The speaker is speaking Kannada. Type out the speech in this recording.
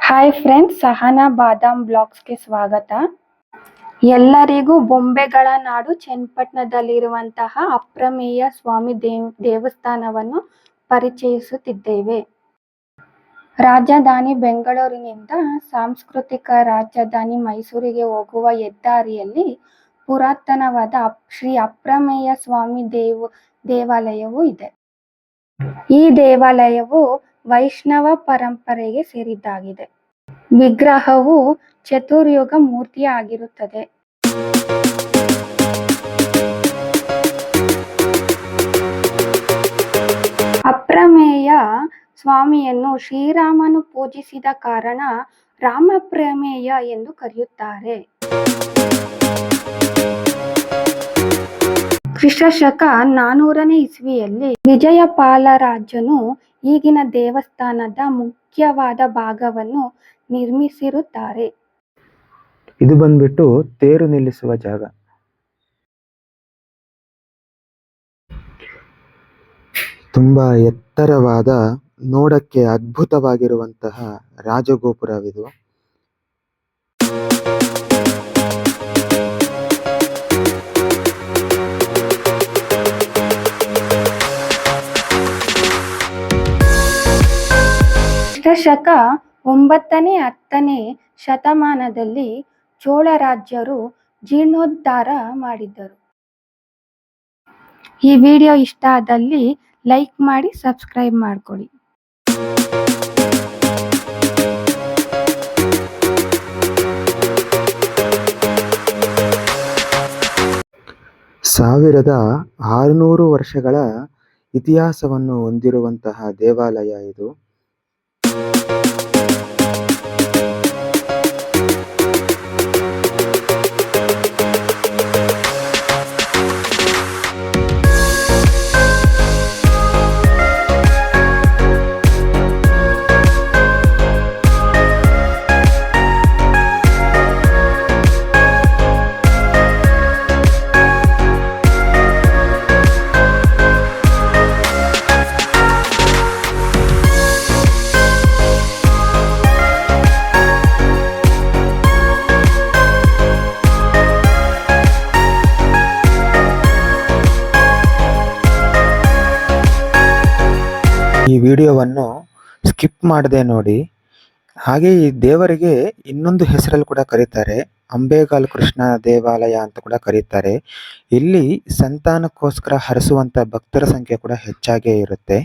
ಹಾಯ್ ಫ್ರೆಂಡ್ಸ್, ಸಹನಾ ಬಾದಾಮ್ ಬ್ಲಾಗ್ಸ್ಗೆ ಸ್ವಾಗತ. ಎಲ್ಲರಿಗೂ ಬೊಂಬೆಗಳ ನಾಡು ಚನ್ನಪಟ್ಟಣದಲ್ಲಿರುವಂತಹ ಅಪ್ರಮೇಯ ಸ್ವಾಮಿ ದೇವಸ್ಥಾನವನ್ನು ಪರಿಚಯಿಸುತ್ತಿದ್ದೇವೆ. ರಾಜಧಾನಿ ಬೆಂಗಳೂರಿನಿಂದ ಸಾಂಸ್ಕೃತಿಕ ರಾಜಧಾನಿ ಮೈಸೂರಿಗೆ ಹೋಗುವ ಹೆದ್ದಾರಿಯಲ್ಲಿ ಪುರಾತನವಾದ ಶ್ರೀ ಅಪ್ರಮೇಯ ಸ್ವಾಮಿ ದೇವಾಲಯವು ಇದೆ. ಈ ದೇವಾಲಯವು ವೈಷ್ಣವ ಪರಂಪರೆಗೆ ಸೇರಿದ್ದಾಗಿದೆ. ವಿಗ್ರಹವು ಚತುರ್ಯುಗ ಮೂರ್ತಿಯಾಗಿರುತ್ತದೆ. ಅಪ್ರಮೇಯ ಸ್ವಾಮಿಯನ್ನು ಶ್ರೀರಾಮನು ಪೂಜಿಸಿದ ಕಾರಣ ರಾಮಪ್ರಮೇಯ ಎಂದು ಕರೆಯುತ್ತಾರೆ. ಕ್ರಿಸ್ತಶಕ 400ನೇ ಇಸವಿಯಲ್ಲಿ ವಿಜಯಪಾಲರಾಜನು ಈಗಿನ ದೇವಸ್ಥಾನದ ಮುಖ್ಯವಾದ ಭಾಗವನ್ನು ನಿರ್ಮಿಸಿರುತ್ತಾರೆ. ಇದು ಬಂದ್ಬಿಟ್ಟು ತೇರು ನಿಲ್ಲಿಸುವ ಜಾಗ. ತುಂಬಾ ಎತ್ತರವಾದ, ನೋಡಕ್ಕೆ ಅದ್ಭುತವಾಗಿರುವಂತಹ ರಾಜಗೋಪುರವಿದು. ಶಕ 9ನೇ 10ನೇ ಶತಮಾನದಲ್ಲಿ ಚೋಳ ರಾಜ್ಯರು ಜೀರ್ಣೋದ್ಧಾರ ಮಾಡಿದ್ದರು. ಈ ವಿಡಿಯೋ ಇಷ್ಟ ಆದಲ್ಲಿ ಲೈಕ್ ಮಾಡಿ, ಸಬ್ಸ್ಕ್ರೈಬ್ ಮಾಡ್ಕೊಳ್ಳಿ. ಸಾವಿರದ 600 ವರ್ಷಗಳ ಇತಿಹಾಸವನ್ನು ಹೊಂದಿರುವಂತಹ ದೇವಾಲಯ ಇದು. ಈ ವಿಡಿಯೋವನ್ನು ಸ್ಕಿಪ್ ಮಾಡದೆ ನೋಡಿ. ಹಾಗೆ ಈ ದೇವರಿಗೆ ಇನ್ನೊಂದು ಹೆಸರಲ್ಲಿ ಕೂಡ ಕರೀತಾರೆ, ಅಂಬೇಗಾಲ್ ಕೃಷ್ಣ ದೇವಾಲಯ ಅಂತ ಕೂಡ ಕರೀತಾರೆ. ಇಲ್ಲಿ ಸಂತಾನಕ್ಕೋಸ್ಕರ ಹರಸುವಂತ ಭಕ್ತರ ಸಂಖ್ಯೆ ಕೂಡ ಹೆಚ್ಚಾಗೇ ಇರುತ್ತೆ.